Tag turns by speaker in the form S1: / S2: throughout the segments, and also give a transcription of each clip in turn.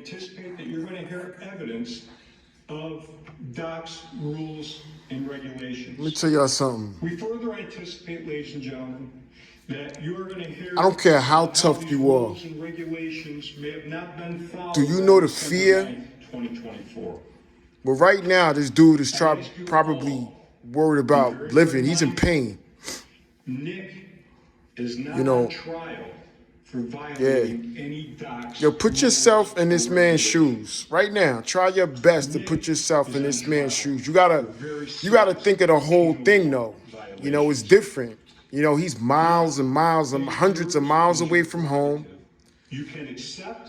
S1: Anticipate that you're going to hear evidence of Doc's rules and regulations.
S2: Let me tell y'all something.
S1: We further anticipate, ladies and gentlemen, that you are going to hear.
S2: I don't care how tough you are.
S1: Rules and regulations may have not been followed.
S2: Do you know the
S1: December
S2: fear?
S1: 9th, 2024.
S2: Well, right now, this dude is probably worried about living. He's in pain.
S1: Nick is not
S2: on
S1: trial for violating any Doc's.
S2: Yo, put yourself in this man's shoes right now. Try your best to put yourself in this man's shoes. You gotta think of the whole thing, though. It's different. He's miles and miles and hundreds of miles away from home.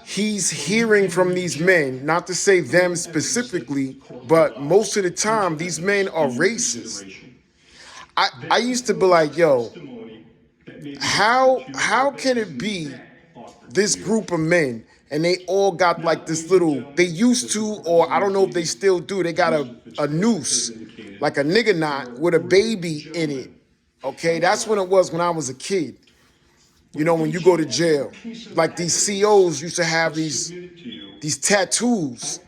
S2: He's hearing from these men, not to say them specifically, but most of the time, these men are racist. I used to be like, yo, how can it be this group of men and they all got like this little, they used to, or I don't know if they still do, they got a noose, like a nigga knot with a baby in it. Okay, that's when it was when I was a kid. When you go to jail, like these COs used to have these tattoos.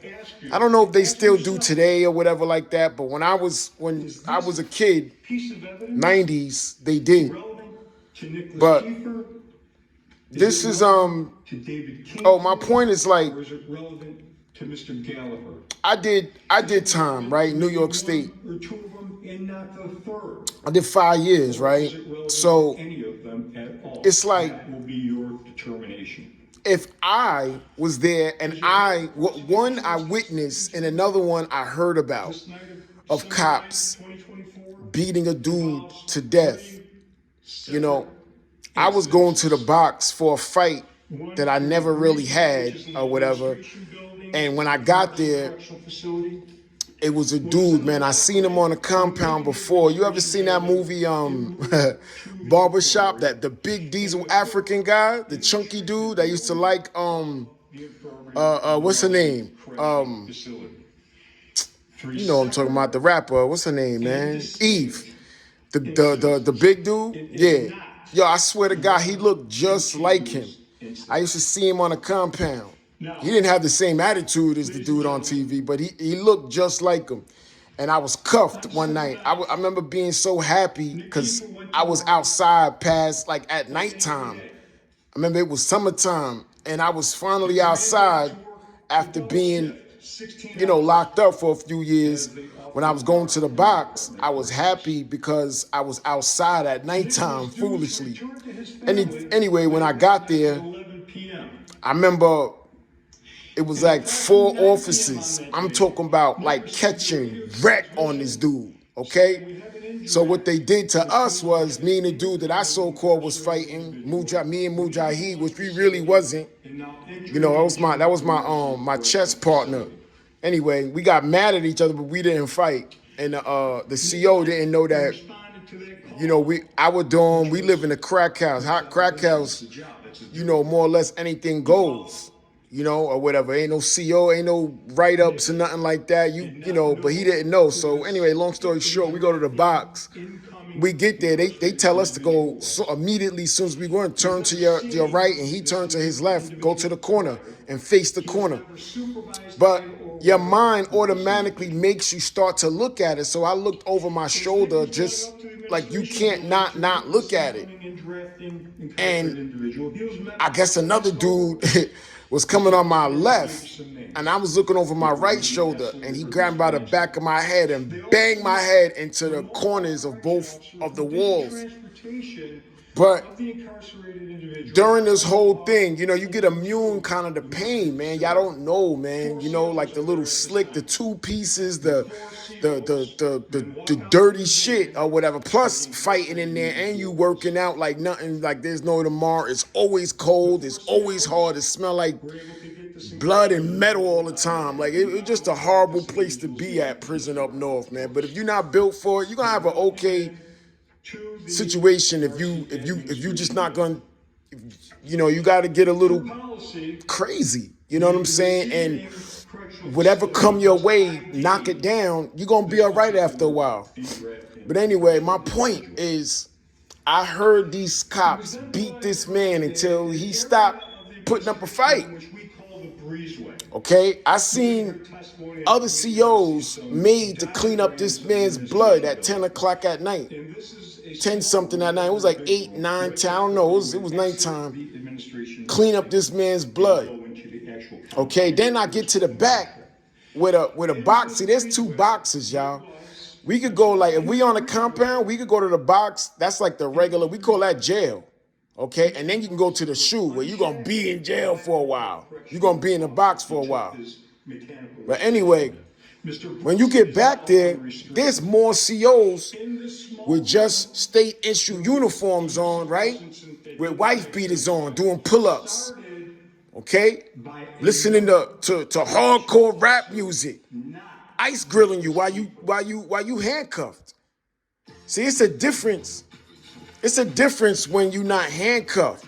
S2: I don't know if they still do today or whatever like that, but when I was a kid, 90s, they did. But this is oh, my point is like, I did time, right? New York State. I did 5 years, right? So it's like, if I was there and one I witnessed and another one I heard about of cops beating a dude to death, I was going to the box for a fight that I never really had or whatever. And when I got there, it was a dude, man. I seen him on a compound before. You ever seen that movie, Barbershop? That the big diesel African guy, the chunky dude that used to like, what's her name? You know what I'm talking about, the rapper. What's her name, man? Eve. The big dude? Yeah. Yo, I swear to God, he looked just like him. I used to see him on a compound. He didn't have the same attitude as the dude on TV, but he looked just like him. And I was cuffed one night. I remember being so happy because I was outside past, like, at nighttime. I remember it was summertime, and I was finally outside after being, locked up for a few years. When I was going to the box, I was happy because I was outside at nighttime, foolishly. Anyway, when I got there, I remember it was like 4 officers. I'm talking about like catching wreck on this dude, okay? So what they did to us was, me and the dude that I so-called was fighting, me and Mujahid, which we really wasn't. That was my chess partner. Anyway, we got mad at each other, but we didn't fight. And the CO didn't know that, our dorm, we live in a crack house. Hot crack house, more or less anything goes, or whatever. Ain't no CO, ain't no write-ups or nothing like that. But he didn't know. So anyway, long story short, we go to the box. We get there, they tell us to go immediately as soon as we go and turn to your right, and he turned to his left, go to the corner and face the corner. But your mind automatically makes you start to look at it. So I looked over my shoulder, just like you can't not look at it. And I guess another dude was coming on my left, and I was looking over my right shoulder, and he grabbed by the back of my head and banged my head into the corners of both of the walls. But during this whole thing, you get immune kind of the pain, man. Y'all don't know, man. Like the little slick, the 2 pieces, the dirty shit or whatever. Plus fighting in there and you working out like nothing, like there's no tomorrow. It's always cold. It's always hard. It smell like blood and metal all the time. Like it's just a horrible place to be at, prison up north, man. But if you're not built for it, you're gonna have an okay situation. If you just not gonna, you got to get a little crazy. You know what I'm saying? And whatever come your way, knock it down. You're gonna be all right after a while. But anyway, my point is, I heard these cops beat this man until he stopped putting up a fight. Okay, I seen other COs made to clean up this man's blood at 10 o'clock at night. 10 something at night. It was like 8, 9, 10. I don't know. It was nighttime. Clean up this man's blood. Okay, then I get to the back with a box. See, there's 2 boxes, y'all. We could go, like, if we on a compound, we could go to the box. That's like the regular, we call that jail. Okay, and then you can go to the shoe where you're gonna be in jail for a while. You're gonna be in the box for a while. But anyway, when you get back there, there's more COs with just state issue uniforms on, right? With wife beaters on, doing pull-ups. Okay? Listening to hardcore rap music. Ice grilling you while you handcuffed. See, it's a difference. It's a difference when you're not handcuffed.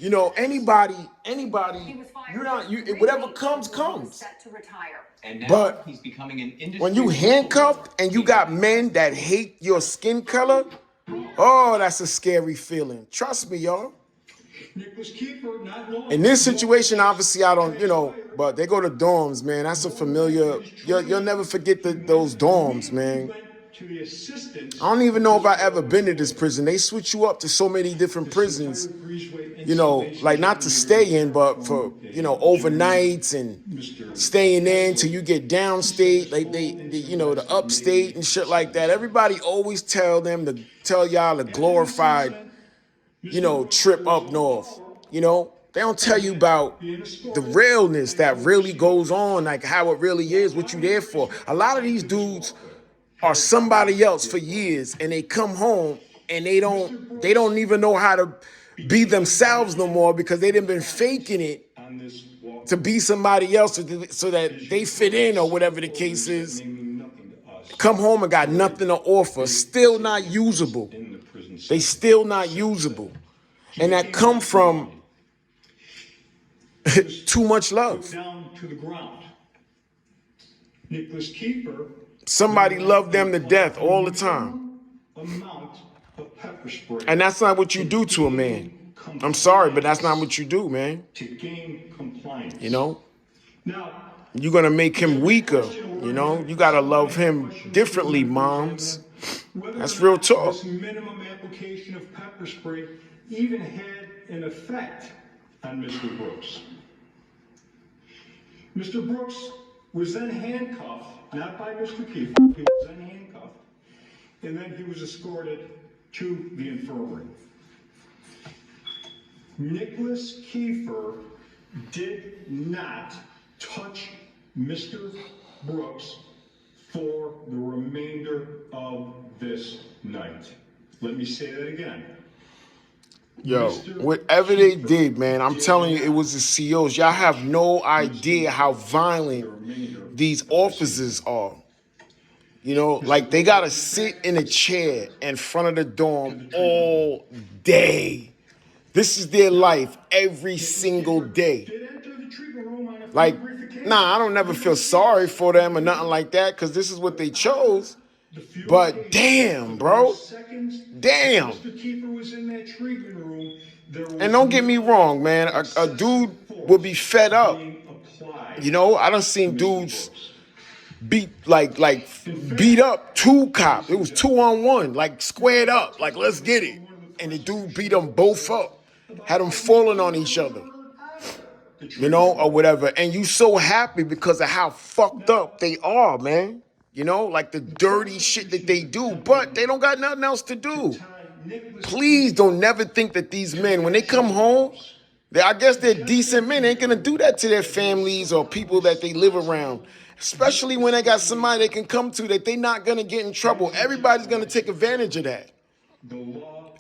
S2: You know, anybody, whatever comes.
S3: And now
S2: But
S3: he's becoming an industry
S2: when you handcuffed and you got men that hate your skin color, oh, that's a scary feeling. Trust me, y'all. In this situation, obviously, I don't, but they go to dorms, man. That's a familiar, you'll never forget those dorms, man. I don't even know if I ever been to this prison. They switch you up to so many different prisons, like not to stay in, but for, overnights and staying in till you get downstate, like they the upstate and shit like that. Everybody always tell y'all the glorified, trip up north. They don't tell you about the realness that really goes on, like how it really is, what you there for. A lot of these dudes are somebody else for years, and they come home and they don't even know how to be themselves no more because they done been faking it to be somebody else so that they fit in or whatever the case is. Come home and got nothing to offer, still not usable. They still not usable. And that come from too much love.
S1: Down to the ground. Nicholas Kiefer.
S2: Somebody loved them to death all the time.
S1: Amount of pepper spray.
S2: And that's not what you do to a man. I'm sorry, but that's not what you do, man.
S1: To gain compliance.
S2: Now,
S1: you're
S2: going to make him weaker. You got to love him differently, moms. That's real talk.
S1: This minimum application of pepper spray even had an effect on Mr. Brooks. Mr. Brooks was then handcuffed, not by Mr. Kiefer, he was then handcuffed, and then he was escorted to the infirmary. Nicholas Kiefer did not touch Mr. Brooks for the remainder of this night. Let me say that again.
S2: Yo, whatever they did, man, I'm telling you, it was the COs. Y'all have no idea how violent these officers are. Like they got to sit in a chair in front of the dorm all day. This is their life every single day. Like, I don't never feel sorry for them or nothing like that because this is what they chose. But damn, bro. Damn. And don't get me wrong, man. A dude will be fed up. I done seen dudes beat up 2 cops. It was 2-on-1, like squared up, like let's get it. And the dude beat them both up, had them falling on each other, or whatever. And you so happy because of how fucked up they are, man. Like the dirty shit that they do, but they don't got nothing else to do. Please don't never think that these men, when they come home, I guess they're decent men. They ain't gonna do that to their families or people that they live around. Especially when they got somebody they can come to that they not gonna get in trouble. Everybody's gonna take advantage of that.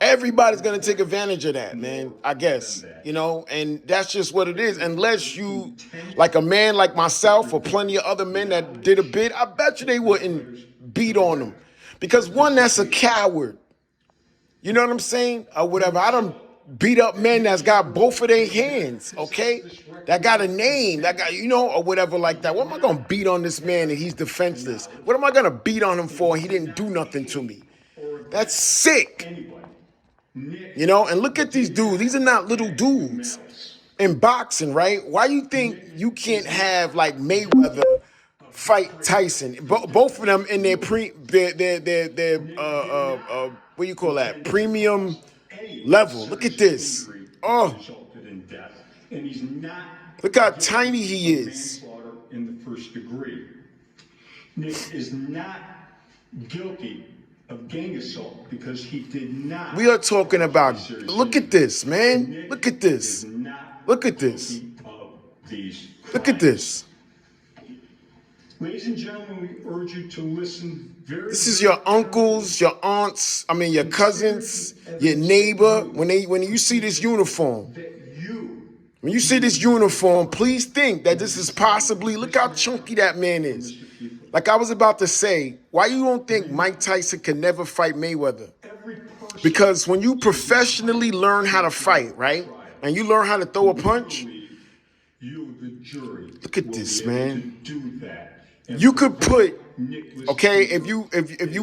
S2: Everybody's gonna take advantage of that, man. I guess, and that's just what it is. Unless you, like a man like myself or plenty of other men that did a bit, I bet you they wouldn't beat on them. Because one, that's a coward. You know what I'm saying? Or whatever. I done beat up men that's got both of their hands, okay? That got a name, that got, or whatever like that. What am I gonna beat on this man and he's defenseless? What am I gonna beat on him for and he didn't do nothing to me? That's sick. And look at these dudes. These are not little dudes. in boxing, right? Why you think you can't have like Mayweather fight Tyson? Both of them in their what do you call that? Premium level. Look at this. Oh,
S1: resulted in death, and he's not.
S2: look how tiny he is.
S1: Manslaughter in the first degree. Nick is not guilty of gang assault because he did not.
S2: We are talking about. Look at this, man. Look at this. Look at this. Look at this.
S1: Ladies and gentlemen, we urge you to listen very.
S2: This is your uncles, your aunts, your cousins, your neighbor. When you see this uniform, when you see this uniform, please think that this is possibly, look how chunky that man is. Like I was about to say, why you don't think Mike Tyson can never fight Mayweather? Because when you professionally learn how to fight, right? And you learn how to throw a punch, look at this, man. You could put, okay, if you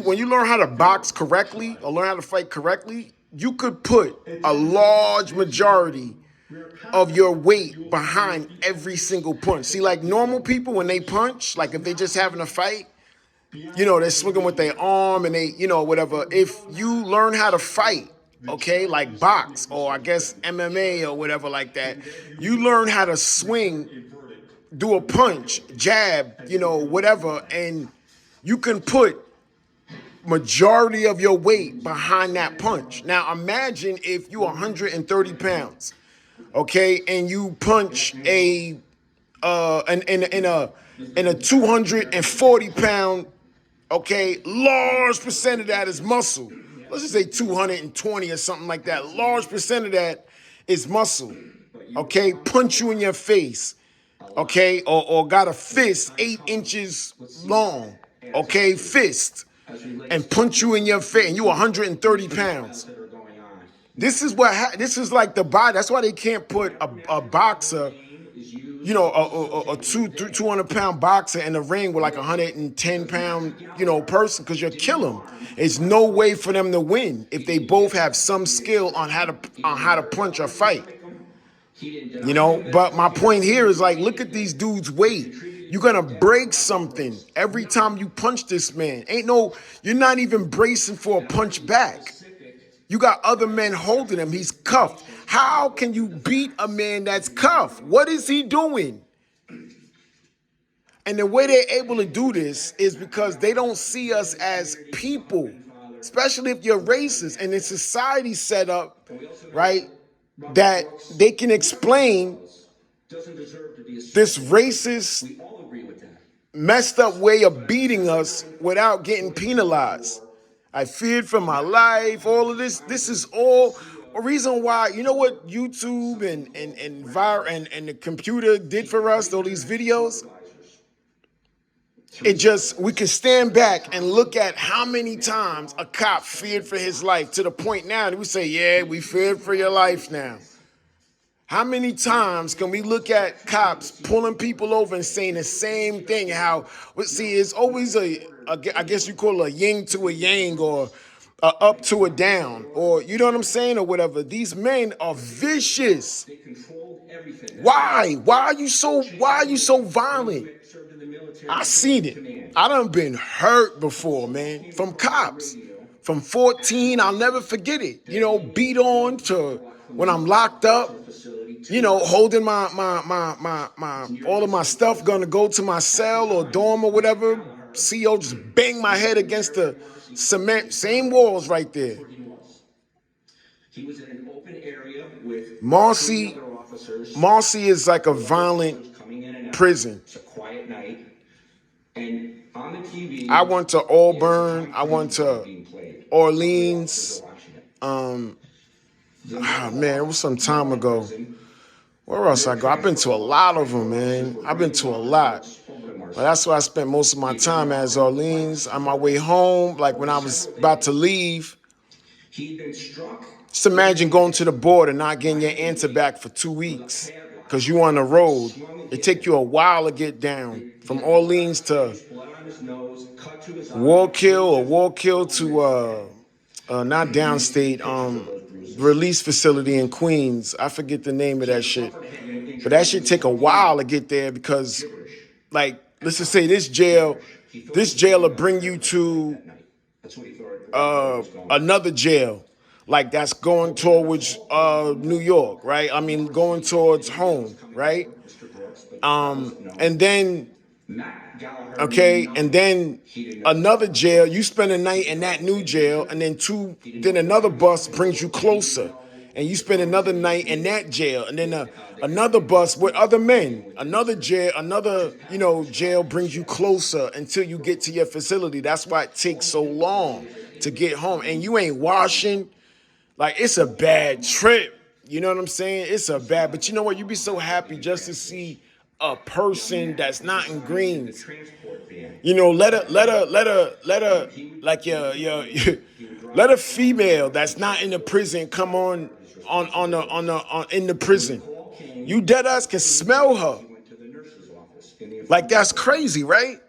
S2: when you learn how to box correctly or learn how to fight correctly, you could put a large majority of your weight behind every single punch. See, like normal people, when they punch, like if they just having a fight, they're swinging with their arm and they, whatever. If you learn how to fight, okay, like box or I guess MMA or whatever like that, you learn how to swing, do a punch, jab, whatever, and you can put majority of your weight behind that punch. Now imagine if you're 130 pounds, okay, and you punch in a 240 pound, okay, large percent of that is muscle. Let's just say 220 or something like that. Large percent of that is muscle, okay, punch you in your face. Okay, or got a fist 8 inches long, okay, fist, and punch you in your face, and you 130 pounds. This is this is like the body. That's why they can't put a boxer, a 200 pound boxer in the ring with like 110 pound, person, because you'll kill them. There's no way for them to win if they both have some skill on how to punch or fight. But my point here is like, look at these dudes' weight. You're gonna break something every time you punch this man. You're not even bracing for a punch back. You got other men holding him. He's cuffed. How can you beat a man that's cuffed? What is he doing? And the way they're able to do this is because they don't see us as people, especially if you're racist and the society set up, right? That they can explain this racist, messed up way of beating us without getting penalized. I feared for my life, all of this. This is all a reason why, what YouTube and the computer did for us, all these videos? We can stand back and look at how many times a cop feared for his life to the point now that we say, yeah, we feared for your life now. How many times can we look at cops pulling people over and saying the same thing? It's always I guess you call it a yin to a yang or a up to a down, or you know what I'm saying, or whatever. These men are vicious. Why? Why are you so violent? I seen it. I done been hurt before, man, from cops. From 14, I'll never forget it. Beat on to when I'm locked up, holding my all of my stuff, gonna go to my cell or dorm or whatever. CO just bang my head against the cement, same walls right there. Marcy is like a violent prison. I went to Auburn. I went to Orleans. It was some time ago. Where else I go? I've been to a lot of them, man. I've been to a lot. But that's where I spent most of my time as Orleans. On my way home, like when I was about to leave, just imagine going to the border and not getting your answer back for 2 weeks because you on the road. It take you a while to get down from Orleans to Wallkill to not downstate, release facility in Queens. I forget the name of that shit. But that shit take a while to get there because, like, let's just say this jail will bring you to another jail, like that's going towards New York, right? I mean, going towards home, right? And then okay, and then another jail, you spend a night in that new jail, and then another bus brings you closer, and you spend another night in that jail, and then another bus with other men, another jail brings you closer until you get to your facility. That's why it takes so long to get home, and you ain't washing. Like, it's a bad trip. You know what I'm saying? It's a bad, but you know what? You be so happy just to see a person that's not in greens. You know, let her, like let a female that's not in the prison come on in the prison. You dead ass can smell her. Like, that's crazy, right?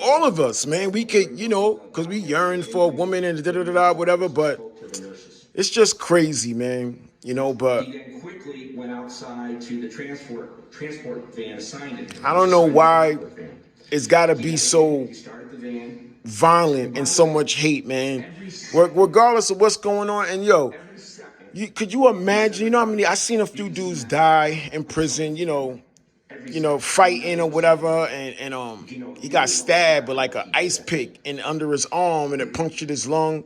S2: All of us, man, we could, because we yearn for a woman and whatever, but it's just crazy, man. But
S4: he then quickly went outside to the transport van assigned to him.
S2: I don't know why it's got to be so violent and so much hate, man. Regardless of what's going on, and could you imagine? You know how many I seen a few dudes die in prison, fighting or whatever, and he got stabbed with like an ice pick under his arm, and it punctured his lung.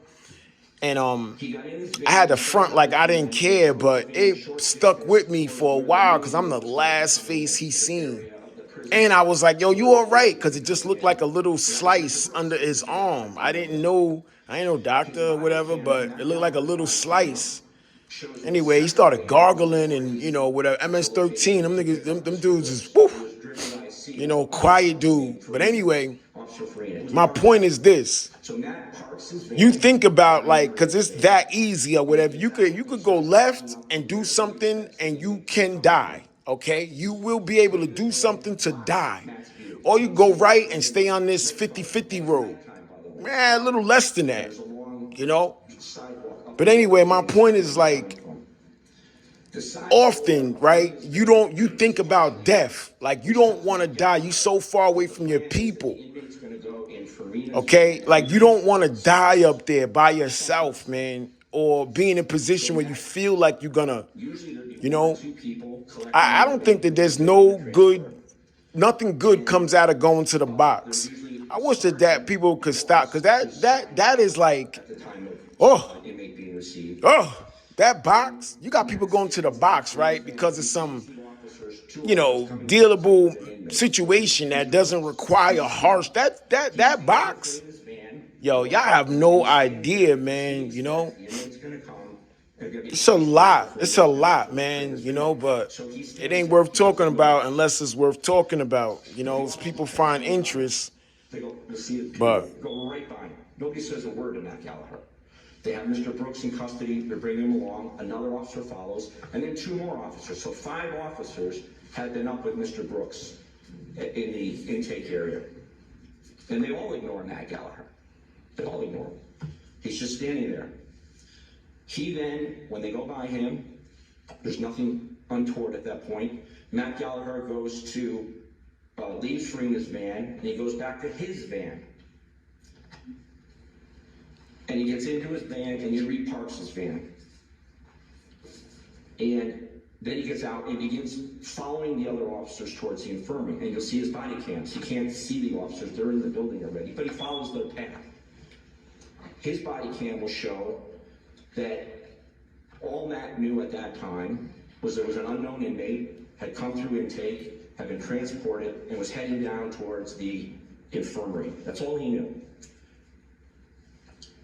S2: And I had to front like I didn't care, but it stuck with me for a while because I'm the last face he seen. And I was like, yo, you all right? Because it just looked like a little slice under his arm. I ain't no doctor or whatever, but it looked like a little slice. Anyway, he started gargling and, whatever. MS-13, them niggas, them dudes is, woof, quiet dude. But anyway, my point is this. You think about, like, because it's that easy or whatever. You could go left and do something and you can die, okay? You will be able to do something to die. Or you go right and stay on this 50-50 road. Man, a little less than that, But anyway, my point is, like, often, right, you think about death. Like, you don't want to die. You so far away from your people. Okay, like, you don't want to die up there by yourself, man, or be in a position where you feel like you're gonna, I don't think that there's nothing good comes out of going to the box. I wish that people could stop, because that is like, that box, you got people going to the box, right, because of some, dealable situation that doesn't require harsh, that box, y'all have no idea, man, It's a lot, man, but it ain't worth talking about unless it's worth talking about, people find interest, but.
S4: Go right by him. Nobody says a word to Matt Gallagher. They have Mr. Brooks in custody. They're bringing him along. Another officer follows, and then 2 more officers. So 5 officers had been up with Mr. Brooks in the intake area, and they all ignore Matt Gallagher. They all ignore him. He's just standing there. He then, when they go by him, there's nothing untoward at that point. Matt Gallagher goes to leaves Farina's van, and he goes back to his van. And he gets into his van and he reparks his van. And then he gets out and begins following the other officers towards the infirmary. And you'll see his body cams. He can't see the officers. They're in the building already, but he follows their path. His body cam will show that all Matt knew at that time was there was an unknown inmate, had come through intake, had been transported, and was heading down towards the infirmary. That's all he knew.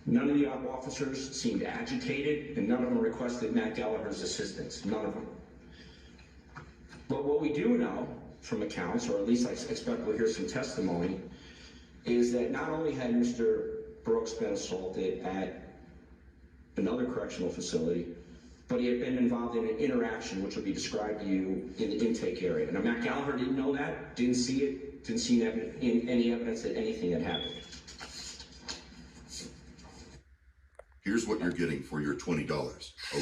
S4: None of the officers seemed agitated, and none of them requested Matt Gallagher's assistance. None of them. But what we do know from accounts, or at least I expect we'll hear some testimony, is that not only had Mr. Brooks been assaulted at another correctional facility, but he had been involved in an interaction which will be described to you in the intake area. Now, Matt Gallagher didn't know that, didn't see it, didn't see any evidence that anything had happened.
S5: Here's what you're getting for your $20.